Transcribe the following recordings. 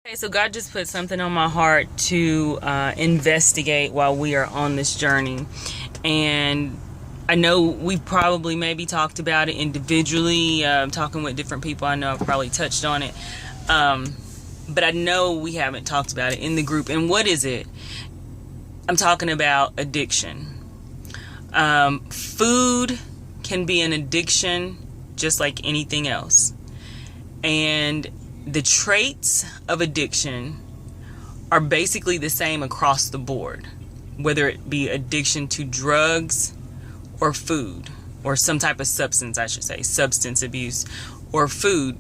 Okay, so God just put something on my heart to investigate while we are on this journey. And I know we've probably maybe talked about it individually, talking with different people. I know I've probably touched on it. But I know we haven't talked about it in the group. And what is it? I'm talking about addiction. Food can be an addiction just like anything else. And the traits of addiction are basically the same across the board, whether it be addiction to drugs or food or some type of substance, I should say, substance abuse or food.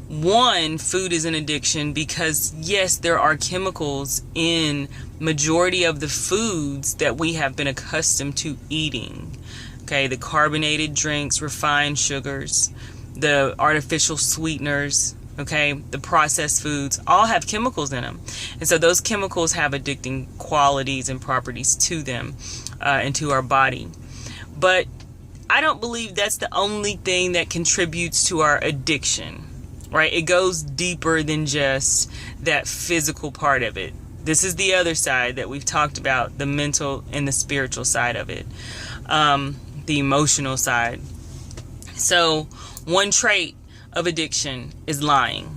One, food is an addiction because, yes, there are chemicals in majority of the foods that we have been accustomed to eating. Okay, the carbonated drinks, refined sugars, the artificial sweeteners, okay, the processed foods, all have chemicals in them. And so those chemicals have addicting qualities and properties to them and to our body. But I don't believe that's the only thing that contributes to our addiction, right? It goes deeper than just that physical part of it. This is the other side that we've talked about, the mental and the spiritual side of it, the emotional side. So one trait of addiction is lying.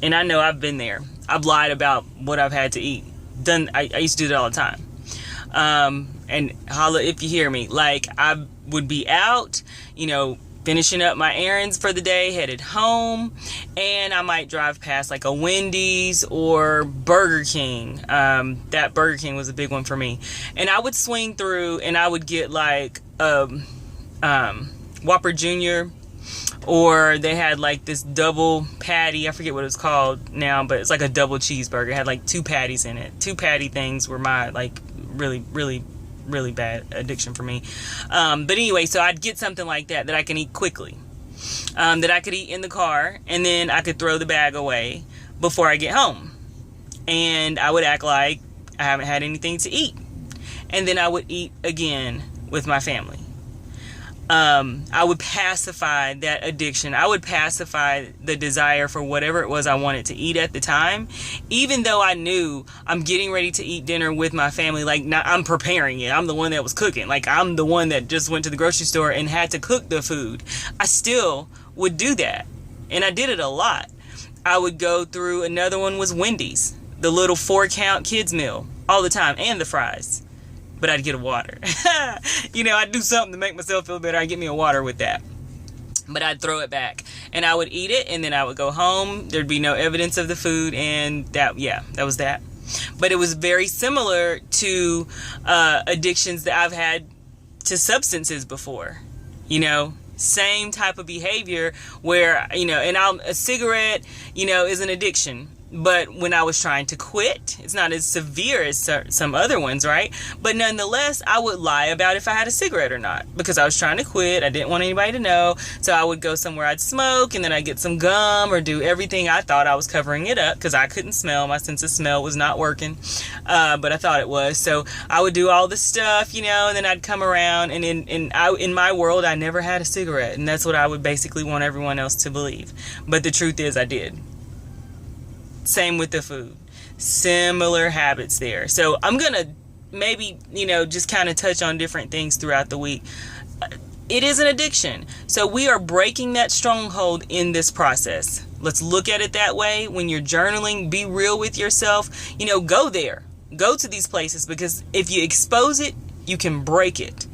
And I know I've been there. I've lied about what I've had to eat. I used to do that all the time. And holla if you hear me. Like, I would be out, finishing up my errands for the day, headed home, and I might drive past like a Wendy's or Burger King. That Burger King was a big one for me. And I would swing through and I would get like Whopper Jr., or they had like this double patty. I forget what it's called now, but it's like a double cheeseburger. It had like two patties in it. Two patty things were my like really bad addiction for me. But anyway, so I'd get something like that I can eat quickly, that I could eat in the car, and then I could throw the bag away before I get home. And I would act like I haven't had anything to eat. And then I would eat again with my family. I would pacify that addiction. I would pacify the desire for whatever it was I wanted to eat at the time, even though I knew I'm getting ready to eat dinner with my family. Like, I'm preparing it. I'm the one that was cooking. Like, I'm the one that just went to the grocery store and had to cook the food. I still would do that. And I did it a lot. I would go through, another one was Wendy's, the little 4-count kids meal all the time, and the fries. But I'd get a water. I'd do something to make myself feel better. I'd get me a water with that. But I'd throw it back. And I would eat it, and then I would go home. There'd be no evidence of the food, and that was that. But it was very similar to addictions that I've had to substances before. Same type of behavior where, and a cigarette, is an addiction. But when I was trying to quit, it's not as severe as some other ones, right? But nonetheless, I would lie about if I had a cigarette or not, because I was trying to quit. I didn't want anybody to know. So I would go somewhere I'd smoke, and then I'd get some gum or do everything. I thought I was covering it up because I couldn't smell. My sense of smell was not working, but I thought it was. So I would do all this stuff, and then I'd come around, and in my world, I never had a cigarette. And that's what I would basically want everyone else to believe. But the truth is, I did. Same with the food. Similar habits there. So I'm going to maybe, just kind of touch on different things throughout the week. It is an addiction. So we are breaking that stronghold in this process. Let's look at it that way. When you're journaling, be real with yourself. Go there. Go to these places, because if you expose it, you can break it.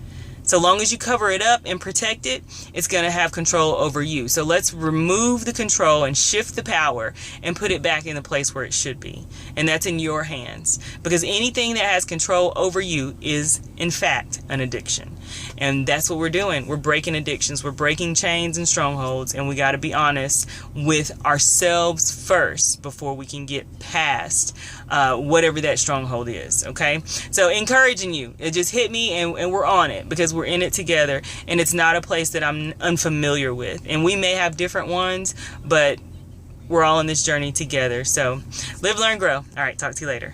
So long as you cover it up and protect it, it's going to have control over you. So let's remove the control and shift the power and put it back in the place where it should be. And that's in your hands. Because anything that has control over you is, in fact, an addiction. And that's what we're doing. We're breaking addictions. We're breaking chains and strongholds. And we got to be honest with ourselves first before we can get past whatever that stronghold is. Okay? So encouraging you. It just hit me, and we're on it, because we're in it together. And it's not a place that I'm unfamiliar with. And we may have different ones, but we're all on this journey together. So live, learn, grow. All right. Talk to you later.